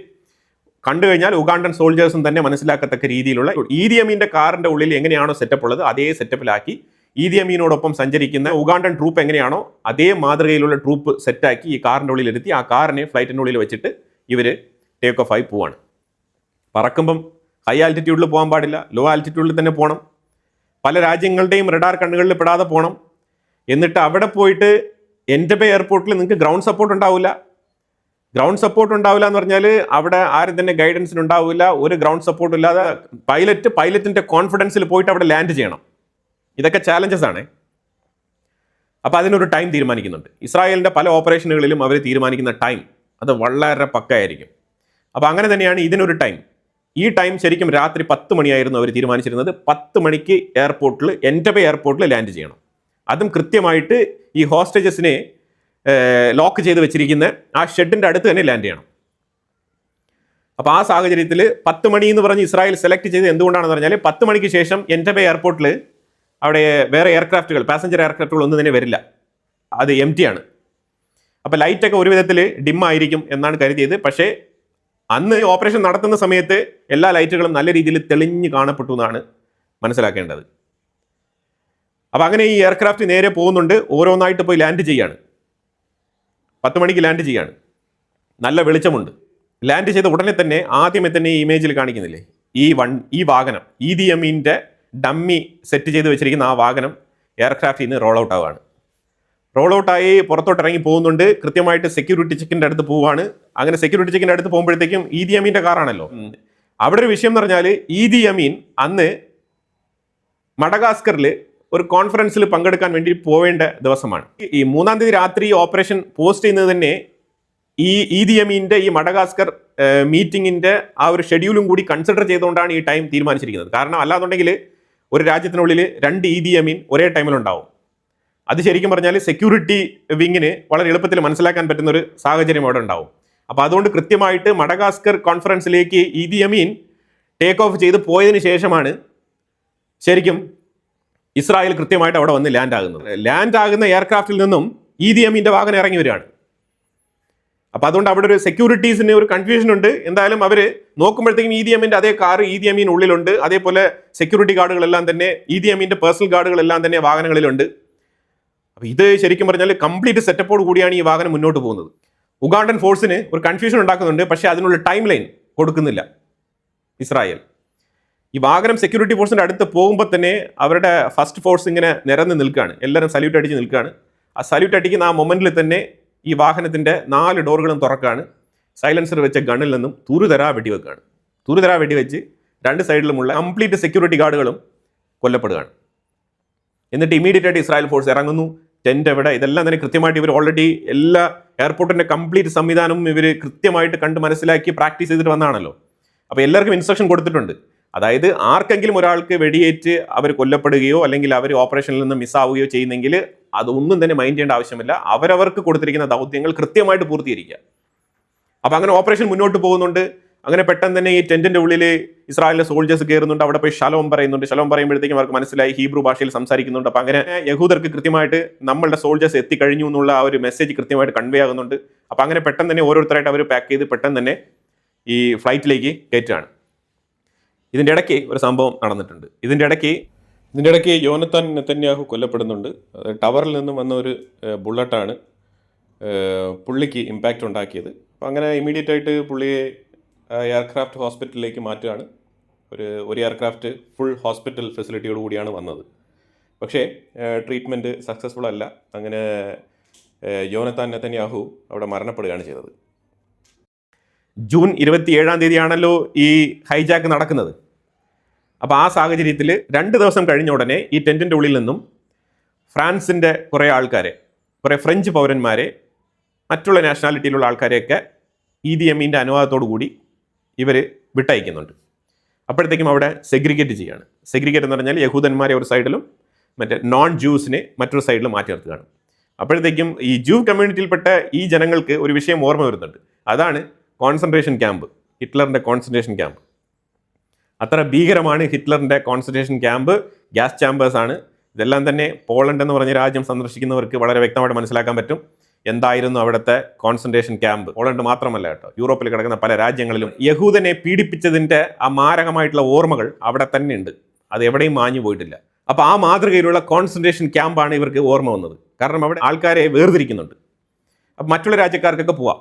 കണ്ടു കഴിഞ്ഞാൽ ഉഗാണ്ടൻ സോൾജേഴ്സും തന്നെ മനസ്സിലാക്കത്തക്ക രീതിയിലുള്ള ഈദി അമീൻ്റെ കാറിൻ്റെ ഉള്ളിൽ എങ്ങനെയാണോ സെറ്റപ്പ് ഉള്ളത് അതേ സെറ്റപ്പിലാക്കി ഈദി അമീനോടൊപ്പം സഞ്ചരിക്കുന്ന ഉഗാണ്ടൻ ട്രൂപ്പ് എങ്ങനെയാണോ അതേ മാതൃകയിലുള്ള ട്രൂപ്പ് സെറ്റാക്കി ഈ കാറിൻ്റെ ഉള്ളിൽ ഇരുത്തി ആ കാറിനെ ഫ്ലൈറ്റിൻ്റെ ഉള്ളിൽ വെച്ചിട്ട് ഇവർ ടേക്ക് ഓഫ് ആയി പോവാണ്. പറക്കുമ്പം ഹൈ ആൾട്ടിറ്റ്യൂഡിൽ പോകാൻ പാടില്ല, ലോ ആൾട്ടിറ്റ്യൂഡിൽ തന്നെ പോകണം, പല രാജ്യങ്ങളുടെയും റഡാർ കണ്ണുകളിൽ പെടാതെ പോകണം. എന്നിട്ട് അവിടെ പോയിട്ട് എൻ്റെബേ എയർപോർട്ടിൽ നിങ്ങൾക്ക് ഗ്രൗണ്ട് സപ്പോർട്ട് ഉണ്ടാവില്ല എന്ന് പറഞ്ഞാൽ അവിടെ ആരും തന്നെ ഗൈഡൻസിന് ഉണ്ടാവില്ല. ഒരു ഗ്രൗണ്ട് സപ്പോർട്ട് ഇല്ലാതെ പൈലറ്റിൻ്റെ കോൺഫിഡൻസിൽ പോയിട്ട് അവിടെ ലാൻഡ് ചെയ്യണം. ഇതൊക്കെ ചാലഞ്ചസ് ആണ്. അപ്പോൾ അതിനൊരു ടൈം തീരുമാനിക്കുന്നുണ്ട്. ഇസ്രായേലിൻ്റെ പല ഓപ്പറേഷനുകളിലും അവർ തീരുമാനിക്കുന്ന ടൈം അത് വളരെ പക്കയായിരിക്കും. അപ്പോൾ അങ്ങനെ തന്നെയാണ് ഇതിനൊരു ടൈം. ഈ ടൈം ശരിക്കും രാത്രി 10 മണിയായിരുന്നു അവർ തീരുമാനിച്ചിരുന്നത്. 10 മണിക്ക് എയർപോർട്ടിൽ, എൻറ്റബെ എയർപോർട്ടിൽ ലാൻഡ് ചെയ്യണം. അതും കൃത്യമായിട്ട് ഈ ഹോസ്റ്റേജസിനെ ലോക്ക് ചെയ്ത് വെച്ചിരിക്കുന്ന ആ ഷെഡിൻ്റെ അടുത്ത് തന്നെ ലാൻഡ് ചെയ്യണം. അപ്പോൾ ആ സാഹചര്യത്തിൽ 10 മണി എന്ന് പറഞ്ഞ് ഇസ്രായേൽ സെലക്ട് ചെയ്ത് എന്തുകൊണ്ടാണെന്ന് പറഞ്ഞാൽ 10 മണിക്ക് ശേഷം എൻറ്റബെ എയർപോർട്ടിൽ അവിടെ വേറെ എയർക്രാഫ്റ്റുകൾ, പാസഞ്ചർ എയർക്രാഫ്റ്റുകൾ ഒന്നും തന്നെ വരില്ല, അത് എം ടി ആണ്. അപ്പോൾ ലൈറ്റൊക്കെ ഒരു വിധത്തിൽ ഡിം ആയിരിക്കും എന്നാണ് കരുതിയത്. പക്ഷേ അന്ന് ഓപ്പറേഷൻ നടത്തുന്ന സമയത്ത് എല്ലാ ലൈറ്റുകളും നല്ല രീതിയിൽ തെളിഞ്ഞ് കാണപ്പെട്ടു എന്നാണ് മനസ്സിലാക്കേണ്ടത്. അപ്പോൾ അങ്ങനെ ഈ എയർക്രാഫ്റ്റ് നേരെ പോകുന്നുണ്ട്, ഓരോന്നായിട്ട് പോയി ലാൻഡ് ചെയ്യാണ്. 10 മണിക്ക് ലാൻഡ് ചെയ്യാണ്, നല്ല വെളിച്ചമുണ്ട്. ലാൻഡ് ചെയ്ത ഉടനെ തന്നെ ആദ്യമേ തന്നെ ഈ ഇമേജിൽ കാണിക്കുന്നില്ലേ, ഈ വാഹനം ഈദി അമീൻ്റെ ഡമ്മി സെറ്റ് ചെയ്ത് വെച്ചിരിക്കുന്ന ആ വാഹനം എയർക്രാഫ്റ്റിൽ നിന്ന് റോൾ ഔട്ട് ആവുകയാണ്. റോൾ ഔട്ടായി പുറത്തോട്ട് ഇറങ്ങി പോകുന്നുണ്ട്. കൃത്യമായിട്ട് സെക്യൂരിറ്റി ചെക്കിൻ്റെ അടുത്ത് പോവുകയാണ്. അങ്ങനെ സെക്യൂരിറ്റി ചെക്കിൻ്റെ അടുത്ത് പോകുമ്പോഴത്തേക്കും ഈദി അമീൻ്റെ കാറാണല്ലോ. അവിടെ ഒരു വിഷയം എന്ന് പറഞ്ഞാൽ ഈദി അമീൻ അന്ന് മഡഗാസ്കറിൽ ഒരു കോൺഫറൻസിൽ പങ്കെടുക്കാൻ വേണ്ടി പോവേണ്ട ദിവസമാണ്. ഈ 3-ാം തീയതി രാത്രി ഓപ്പറേഷൻ പോസ്റ്റ് ചെയ്യുന്നത് തന്നെ ഈ ഈദി അമീൻ്റെ ഈ മഡഗാസ്കർ മീറ്റിങ്ങിൻ്റെ ആ ഒരു ഷെഡ്യൂളും കൂടി കൺസിഡർ ചെയ്തുകൊണ്ടാണ് ഈ ടൈം തീരുമാനിച്ചിരിക്കുന്നത്. കാരണം അല്ലാന്നുണ്ടെങ്കിൽ ഒരു രാജ്യത്തിനുള്ളിൽ 2 ഈദി അമീൻ ഒരേ ടൈമിലുണ്ടാവും. അത് ശരിക്കും പറഞ്ഞാൽ സെക്യൂരിറ്റി വിങ്ങിന് വളരെ എളുപ്പത്തിൽ മനസ്സിലാക്കാൻ പറ്റുന്ന ഒരു സാഹചര്യം അവിടെ ഉണ്ടാവും. അപ്പോൾ അതുകൊണ്ട് കൃത്യമായിട്ട് മഡഗാസ്കർ കോൺഫറൻസിലേക്ക് ഈദി അമീൻ ടേക്ക് ഓഫ് ചെയ്ത് പോയതിന് ശേഷമാണ് ശരിക്കും ഇസ്രായേൽ കൃത്യമായിട്ട് അവിടെ വന്ന് ലാൻഡ് ആകുന്ന എയർക്രാഫ്റ്റിൽ നിന്നും ഈദി അമീൻ്റെ വാഹനം ഇറങ്ങി വരികയാണ്. അപ്പോൾ അതുകൊണ്ട് അവിടെ ഒരു സെക്യൂരിറ്റീസിന് ഒരു കൺഫ്യൂഷൻ ഉണ്ട്. എന്തായാലും അവർ നോക്കുമ്പോഴത്തേക്കും ഈദി അമീൻ്റെ അതേ കാർ ഈദി അമീൻ ഉള്ളിലുണ്ട്. അതേപോലെ സെക്യൂരിറ്റി ഗാർഡുകളെല്ലാം തന്നെ, ഈദി അമീൻ്റെ പേഴ്സണൽ ഗാർഡുകളെല്ലാം തന്നെ വാഹനങ്ങളിലുണ്ട്. അപ്പോൾ ഇത് ശരിക്കും പറഞ്ഞാൽ കംപ്ലീറ്റ് സെറ്റപ്പോട് കൂടിയാണ് ഈ വാഹനം മുന്നോട്ട് പോകുന്നത്. ഉഗാണ്ടൻ ഫോഴ്സിന് ഒരു കൺഫ്യൂഷൻ ഉണ്ടാക്കുന്നുണ്ട്, പക്ഷേ അതിനുള്ള ടൈം ലൈൻ കൊടുക്കുന്നില്ല ഇസ്രായേൽ. ഈ വാഹനം സെക്യൂരിറ്റി ഫോഴ്സിൻ്റെ അടുത്ത് പോകുമ്പോൾ തന്നെ അവരുടെ ഫസ്റ്റ് ഫോഴ്സ് ഇങ്ങനെ നിരന്ന് നിൽക്കുകയാണ്, എല്ലാവരും സല്യൂട്ട് അടിച്ച് നിൽക്കുകയാണ്. ആ സല്യൂട്ട് അടിക്കുന്ന ആ മൊമെൻറ്റിൽ തന്നെ ഈ വാഹനത്തിൻ്റെ 4 ഡോറുകളും തുറക്കുകയാണ്. സൈലൻസർ വെച്ച ഗണ്ണിൽ നിന്നും തുരുതരാ വെടിവെക്കുകയാണ്. തുരുതരാ വെടിവെച്ച് 2 സൈഡിലുമുള്ള കംപ്ലീറ്റ് സെക്യൂരിറ്റി ഗാർഡുകളും കൊല്ലപ്പെടുകയാണ്. എന്നിട്ട് ഇമീഡിയറ്റ് ആയിട്ട് ഇസ്രായേൽ ഫോഴ്സ് ഇറങ്ങുന്നു. ടെൻ്റ് എവിടെ, ഇതെല്ലാം തന്നെ കൃത്യമായിട്ട് ഇവർ ഓൾറെഡി എല്ലാ എയർപോർട്ടിൻ്റെ കംപ്ലീറ്റ് സംവിധാനവും ഇവർ കൃത്യമായിട്ട് കണ്ട് മനസ്സിലാക്കി പ്രാക്ടീസ് ചെയ്തിട്ട് വന്നതാണല്ലോ. അപ്പോൾ എല്ലാവർക്കും ഇൻസ്ട്രക്ഷൻ കൊടുത്തിട്ടുണ്ട്. അതായത് ആർക്കെങ്കിലും ഒരാൾക്ക് വെടിയേറ്റ് അവർ കൊല്ലപ്പെടുകയോ അല്ലെങ്കിൽ അവർ ഓപ്പറേഷനിൽ നിന്ന് മിസ്സാവുകയോ ചെയ്യുന്നെങ്കിൽ അതൊന്നും തന്നെ മൈൻഡ് ചെയ്യേണ്ട ആവശ്യമില്ല. അവരവർക്ക് കൊടുത്തിരിക്കുന്ന ദൗത്യങ്ങൾ കൃത്യമായിട്ട് പൂർത്തീകരിക്കുക. അപ്പോൾ അങ്ങനെ ഓപ്പറേഷൻ മുന്നോട്ട് പോകുന്നുണ്ട്. അങ്ങനെ പെട്ടെന്ന് തന്നെ ഈ ടെന്റിന്റെ ഉള്ളിൽ ഇസ്രായേലിലെ സോൾജേഴ്സ് കയറുന്നുണ്ട്. അവിടെ പോയി ഷലോം പറയുന്നുണ്ട്. ഷലോം പറയുമ്പോഴത്തേക്കും അവർക്ക് മനസ്സിലായി ഹീബ്രു ഭാഷയിൽ സംസാരിക്കുന്നുണ്ട്. അപ്പോൾ അങ്ങനെ യഹൂദർക്ക് കൃത്യമായിട്ട് നമ്മളുടെ സോൾജേഴ്സ് എത്തിക്കഴിഞ്ഞു എന്നുള്ള ആ ഒരു മെസ്സേജ് കൃത്യമായിട്ട് കൺവേ ആകുന്നുണ്ട്. അപ്പോൾ അങ്ങനെ പെട്ടെന്ന് തന്നെ ഓരോരുത്തരായിട്ട് അവർ പാക്ക് ചെയ്ത് പെട്ടെന്ന് തന്നെ ഈ ഫ്ലൈറ്റിലേക്ക് കയറ്റുകയാണ്. ഇതിൻ്റെ ഇടയ്ക്ക് ഒരു സംഭവം നടന്നിട്ടുണ്ട്. ഇതിൻ്റെ ഇടയ്ക്ക് യോനത്താൻ നെതന്യാഹു കൊല്ലപ്പെടുന്നുണ്ട്. ടവറിൽ നിന്നും വന്ന ഒരു ബുള്ളറ്റാണ് പുള്ളിക്ക് ഇമ്പാക്റ്റ് ഉണ്ടാക്കിയത്. അപ്പോൾ അങ്ങനെ ഇമ്മീഡിയറ്റ് ആയിട്ട് പുള്ളിയെ എയർക്രാഫ്റ്റ് ഹോസ്പിറ്റലിലേക്ക് മാറ്റുകയാണ്. ഒരു എയർക്രാഫ്റ്റ് ഫുൾ ഹോസ്പിറ്റൽ ഫെസിലിറ്റിയോട് കൂടിയാണ് വന്നത്. പക്ഷേ ട്രീറ്റ്മെൻറ്റ് സക്സസ്ഫുൾ അല്ല. അങ്ങനെ യോനത്താൻ നെതന്യാഹു അവിടെ മരണപ്പെടുകയാണ് ചെയ്തത്. ജൂൺ 27-ാം തീയതിയാണല്ലോ ഈ ഹൈജാക്ക് നടക്കുന്നത്. അപ്പോൾ ആ സാഹചര്യത്തിൽ 2 ദിവസം കഴിഞ്ഞ ഉടനെ ഈ ടെൻറ്റിൻ്റെ ഉള്ളിൽ നിന്നും ഫ്രാൻസിൻ്റെ കുറേ ആൾക്കാരെ, കുറേ ഫ്രഞ്ച് പൗരന്മാരെ, മറ്റുള്ള നാഷണാലിറ്റിയിലുള്ള ആൾക്കാരെയൊക്കെ ഈദി അമീൻ്റെ അനുവാദത്തോടു കൂടി ഇവർ വിട്ടയക്കുന്നുണ്ട്. അപ്പോഴത്തേക്കും അവിടെ സെഗ്രിഗേറ്റ് ചെയ്യാണ്. സെഗ്രിഗേറ്റ് എന്ന് പറഞ്ഞാൽ യഹൂദന്മാരെ ഒരു സൈഡിലും മറ്റേ നോൺ ജൂസിനെ മറ്റൊരു സൈഡിലും മാറ്റി നിർത്തുകയാണ്. അപ്പോഴത്തേക്കും ഈ ജൂ കമ്മ്യൂണിറ്റിയിൽപ്പെട്ട ഈ ജനങ്ങൾക്ക് ഒരു വിഷയം ഓർമ്മ വരുന്നുണ്ട്. അതാണ് കോൺസെൻട്രേഷൻ ക്യാമ്പ്, ഹിറ്റ്ലറിൻ്റെ കോൺസെൻട്രേഷൻ ക്യാമ്പ്. അത്ര ഭീകരമാണ് ഹിറ്റ്ലറിൻ്റെ കോൺസെൻട്രേഷൻ ക്യാമ്പ്. ഗ്യാസ് ചാമ്പേഴ്സാണ്. ഇതെല്ലാം തന്നെ പോളണ്ട് എന്ന് പറഞ്ഞ രാജ്യം സന്ദർശിക്കുന്നവർക്ക് വളരെ വ്യക്തമായിട്ട് മനസ്സിലാക്കാൻ പറ്റും എന്തായിരുന്നു അവിടുത്തെ കോൺസെൻട്രേഷൻ ക്യാമ്പ്. പോളണ്ട് മാത്രമല്ല കേട്ടോ, യൂറോപ്പിൽ കിടക്കുന്ന പല രാജ്യങ്ങളിലും യഹൂദനെ പീഡിപ്പിച്ചതിൻ്റെ ആ മാരകമായിട്ടുള്ള ഓർമ്മകൾ അവിടെ തന്നെ ഉണ്ട്. അത് എവിടെയും മാഞ്ഞു പോയിട്ടില്ല. അപ്പോൾ ആ മാതൃകയിലുള്ള കോൺസെൻട്രേഷൻ ക്യാമ്പാണ് ഇവർക്ക് ഓർമ്മ വന്നത്. കാരണം അവിടെ ആൾക്കാരെ വേർതിരിക്കുന്നുണ്ട്. അപ്പം മറ്റുള്ള രാജ്യക്കാർക്കൊക്കെ പോവാം.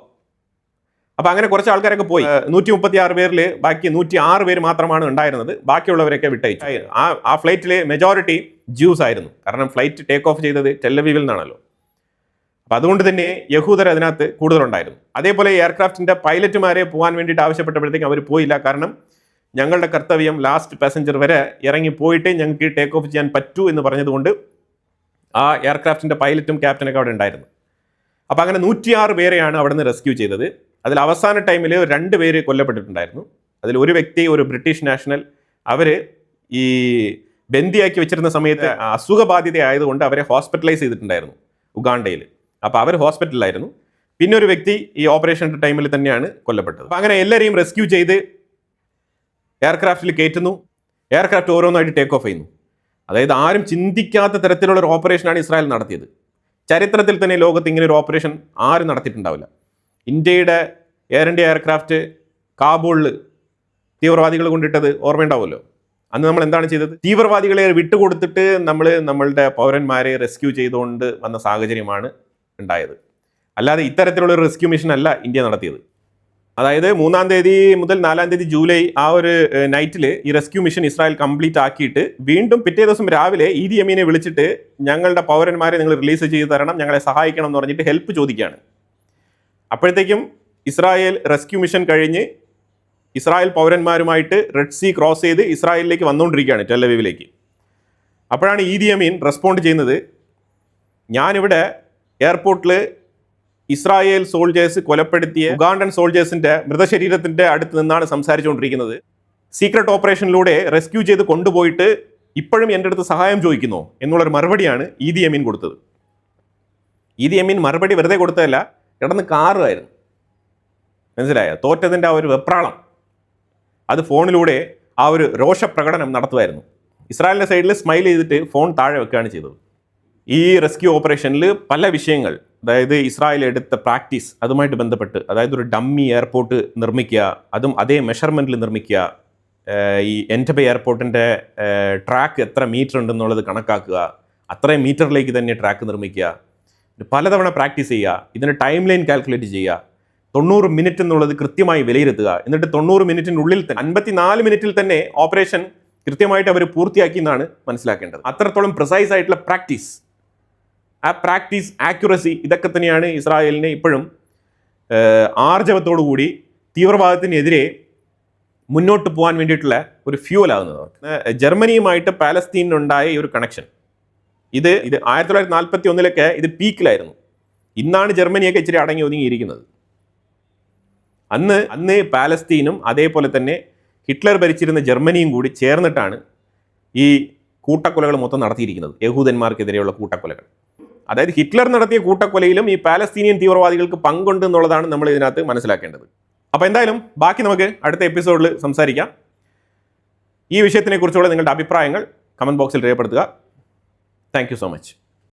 അപ്പോൾ അങ്ങനെ കുറച്ച് ആൾക്കാരൊക്കെ പോയി. 136 പേരിൽ ബാക്കി 106 പേര് മാത്രമാണ് ഉണ്ടായിരുന്നത്. ബാക്കിയുള്ളവരൊക്കെ വിട്ടയച്ചു. ആ ഫ്ലൈറ്റിലെ മെജോറിറ്റി ജ്യൂസ് ആയിരുന്നു. കാരണം ഫ്ലൈറ്റ് ടേക്ക് ഓഫ് ചെയ്തത് ടെല്ലവീവിൽ നിന്നാണല്ലോ. അപ്പോൾ അതുകൊണ്ട് തന്നെ യഹൂദർ അതിനകത്ത് കൂടുതലുണ്ടായിരുന്നു. അതേപോലെ എയർക്രാഫ്റ്റിൻ്റെ പൈലറ്റുമാരെ പോകാൻ വേണ്ടിയിട്ട് ആവശ്യപ്പെട്ടപ്പോഴത്തേക്കും അവർ പോയില്ല. കാരണം ഞങ്ങളുടെ കർത്തവ്യം ലാസ്റ്റ് പാസഞ്ചർ വരെ ഇറങ്ങി പോയിട്ട് ഞങ്ങൾക്ക് ടേക്ക് ഓഫ് ചെയ്യാൻ പറ്റൂ എന്ന് പറഞ്ഞതുകൊണ്ട് ആ എയർക്രാഫ്റ്റിൻ്റെ പൈലറ്റും ക്യാപ്റ്റനൊക്കെ അവിടെ ഉണ്ടായിരുന്നു. അപ്പോൾ അങ്ങനെ 106 പേരെയാണ് അവിടെ നിന്ന് റെസ്ക്യൂ ചെയ്തത്. അതിൽ അവസാന ടൈമിൽ 2 പേര് കൊല്ലപ്പെട്ടിട്ടുണ്ടായിരുന്നു. അതിൽ ഒരു വ്യക്തി, ഒരു ബ്രിട്ടീഷ് നാഷണൽ, അവർ ഈ ബന്ദിയാക്കി വെച്ചിരുന്ന സമയത്ത് അസുഖബാധിത ആയതുകൊണ്ട് അവരെ ഹോസ്പിറ്റലൈസ് ചെയ്തിട്ടുണ്ടായിരുന്നു ഉഗാണ്ടയിൽ. അപ്പോൾ അവർ ഹോസ്പിറ്റലിലായിരുന്നു. പിന്നെ ഒരു വ്യക്തി ഈ ഓപ്പറേഷൻ്റെ ടൈമിൽ തന്നെയാണ് കൊല്ലപ്പെട്ടത്. അപ്പോൾ അങ്ങനെ എല്ലാവരെയും റെസ്ക്യൂ ചെയ്ത് എയർക്രാഫ്റ്റിൽ കയറ്റുന്നു. എയർക്രാഫ്റ്റ് ഓരോന്നായിട്ട് ടേക്ക് ഓഫ് ചെയ്യുന്നു. അതായത് ആരും ചിന്തിക്കാത്ത തരത്തിലുള്ള ഒരു ഓപ്പറേഷനാണ് ഇസ്രായേൽ നടത്തിയത്. ചരിത്രത്തിൽ തന്നെ ലോകത്ത് ഇങ്ങനെ ഒരു ഓപ്പറേഷൻ ആരും നടത്തിയിട്ടുണ്ടാവില്ല. ഇന്ത്യയുടെ എയർ ഇന്ത്യ എയർക്രാഫ്റ്റ് കാബൂളിൽ തീവ്രവാദികൾ കൊണ്ടിട്ടത് ഓർമ്മയുണ്ടാവുമല്ലോ. അന്ന് നമ്മൾ എന്താണ് ചെയ്തത്? തീവ്രവാദികളെ വിട്ടുകൊടുത്തിട്ട് നമ്മളുടെ പൗരന്മാരെ റെസ്ക്യൂ ചെയ്തുകൊണ്ട് വന്ന സാഹചര്യമാണ് ഉണ്ടായത്. അല്ലാതെ ഇത്തരത്തിലുള്ള ഒരു റെസ്ക്യൂ മിഷൻ അല്ല ഇന്ത്യ നടത്തിയത്. അതായത് 3-ാം തീയതി മുതൽ 4-ാം തീയതി ജൂലൈ ആ ഒരു നൈറ്റിൽ ഈ റെസ്ക്യൂ മിഷൻ ഇസ്രായേൽ കംപ്ലീറ്റ് ആക്കിയിട്ട് വീണ്ടും പിറ്റേ ദിവസം രാവിലെ ഈദി അമീനെ വിളിച്ചിട്ട് ഞങ്ങളുടെ പൗരന്മാരെ നിങ്ങൾ റിലീസ് ചെയ്ത് തരണം, ഞങ്ങളെ സഹായിക്കണം എന്ന് പറഞ്ഞിട്ട് ഹെൽപ്പ് ചോദിക്കുകയാണ്. അപ്പോഴത്തേക്കും ഇസ്രായേൽ റെസ്ക്യൂ മിഷൻ കഴിഞ്ഞ് ഇസ്രായേൽ പൗരന്മാരുമായിട്ട് റെഡ് സീ ക്രോസ് ചെയ്ത് ഇസ്രായേലിലേക്ക് വന്നുകൊണ്ടിരിക്കുകയാണ്, ടെൽ-അവീവിലേക്ക്. അപ്പോഴാണ് ഈദി അമീൻ റെസ്പോണ്ട് ചെയ്യുന്നത്, ഞാനിവിടെ എയർപോർട്ടിൽ ഇസ്രായേൽ സോൾജേഴ്സ് കൊലപ്പെടുത്തിയ ഉഗാണ്ടൻ സോൾജേഴ്സിൻ്റെ മൃതശരീരത്തിൻ്റെ അടുത്ത് നിന്നാണ് സംസാരിച്ചുകൊണ്ടിരിക്കുന്നത്. സീക്രട്ട് ഓപ്പറേഷനിലൂടെ റെസ്ക്യൂ ചെയ്ത് കൊണ്ടുപോയിട്ട് ഇപ്പോഴും എൻ്റെ അടുത്ത് സഹായം ചോദിക്കുന്നു എന്നുള്ളൊരു മറുപടിയാണ് ഈദി അമീൻ കൊടുത്തത്. ഈദി അമീൻ മറുപടി വെറുതെ കൊടുത്തതല്ല, കിടന്ന് കാറുമായിരുന്നു. മനസ്സിലായോ? തോറ്റതിൻ്റെ ആ ഒരു വെപ്രാളം, അത് ഫോണിലൂടെ ആ ഒരു രോഷപ്രകടനം നടത്തുമായിരുന്നു. ഇസ്രായേലിൻ്റെ സൈഡിൽ സ്മൈൽ ചെയ്തിട്ട് ഫോൺ താഴെ വെക്കുകയാണ് ചെയ്തത്. ഈ റെസ്ക്യൂ ഓപ്പറേഷനിൽ പല വിഷയങ്ങൾ, അതായത് ഇസ്രായേൽ എടുത്ത പ്രാക്ടീസ്, അതുമായിട്ട് ബന്ധപ്പെട്ട്, അതായത് ഒരു ഡമ്മി എയർപോർട്ട് നിർമ്മിക്കുക, അതും അതേ മെഷർമെൻറ്റിൽ നിർമ്മിക്കുക, ഈ എൻറ്റബെ എയർപോർട്ടിൻ്റെ ട്രാക്ക് എത്ര മീറ്റർ ഉണ്ടെന്നുള്ളത് കണക്കാക്കുക, അത്രയും മീറ്ററിലേക്ക് തന്നെ ട്രാക്ക് നിർമ്മിക്കുക, പലതവണ പ്രാക്ടീസ് ചെയ്യുക, ഇതിന് ടൈം ലൈൻ കാൽക്കുലേറ്റ് ചെയ്യുക, 90 മിനിറ്റ് എന്നുള്ളത് കൃത്യമായി വിലയിരുത്തുക, എന്നിട്ട് 90 മിനിറ്റിനുള്ളിൽ തന്നെ 54 മിനിറ്റിൽ തന്നെ ഓപ്പറേഷൻ കൃത്യമായിട്ട് അവർ പൂർത്തിയാക്കി എന്നാണ് മനസ്സിലാക്കേണ്ടത്. അത്രത്തോളം പ്രിസൈസ് ആയിട്ടുള്ള പ്രാക്ടീസ്, ആ പ്രാക്ടീസ്, ആക്യുറസി, ഇതൊക്കെ തന്നെയാണ് ഇസ്രായേലിനെ ഇപ്പോഴും ആർജവത്തോടു കൂടി തീവ്രവാദത്തിനെതിരെ മുന്നോട്ട് പോകാൻ വേണ്ടിയിട്ടുള്ള ഒരു ഫ്യൂവലാകുന്നത്. ജർമ്മനിയുമായിട്ട് പാലസ്തീനുണ്ടായ ഈ ഒരു കണക്ഷൻ, ഇത് 1941 ഇത് പീക്കിലായിരുന്നു. ഇന്നാണ് ജർമ്മനിയൊക്കെ ഇച്ചിരി അടങ്ങി ഒതുങ്ങിയിരിക്കുന്നത്. അന്ന് പാലസ്തീനും അതേപോലെ തന്നെ ഹിറ്റ്ലർ ഭരിച്ചിരുന്ന ജർമ്മനിയും കൂടി ചേർന്നിട്ടാണ് ഈ കൂട്ടക്കൊലകൾ മൊത്തം നടത്തിയിരിക്കുന്നത്, യഹൂദന്മാർക്കെതിരെയുള്ള കൂട്ടക്കൊലകൾ. അതായത് ഹിറ്റ്ലർ നടത്തിയ കൂട്ടക്കൊലയിലും ഈ പാലസ്തീനിയൻ തീവ്രവാദികൾക്ക് പങ്കുണ്ട് എന്നുള്ളതാണ് നമ്മൾ ഇതിനകത്ത് മനസ്സിലാക്കേണ്ടത്. അപ്പോൾ എന്തായാലും ബാക്കി നമുക്ക് അടുത്ത എപ്പിസോഡിൽ സംസാരിക്കാം. ഈ വിഷയത്തിനെക്കുറിച്ചുള്ള നിങ്ങളുടെ അഭിപ്രായങ്ങൾ കമൻറ്റ് ബോക്സിൽ രേഖപ്പെടുത്തുക. Thank you so much.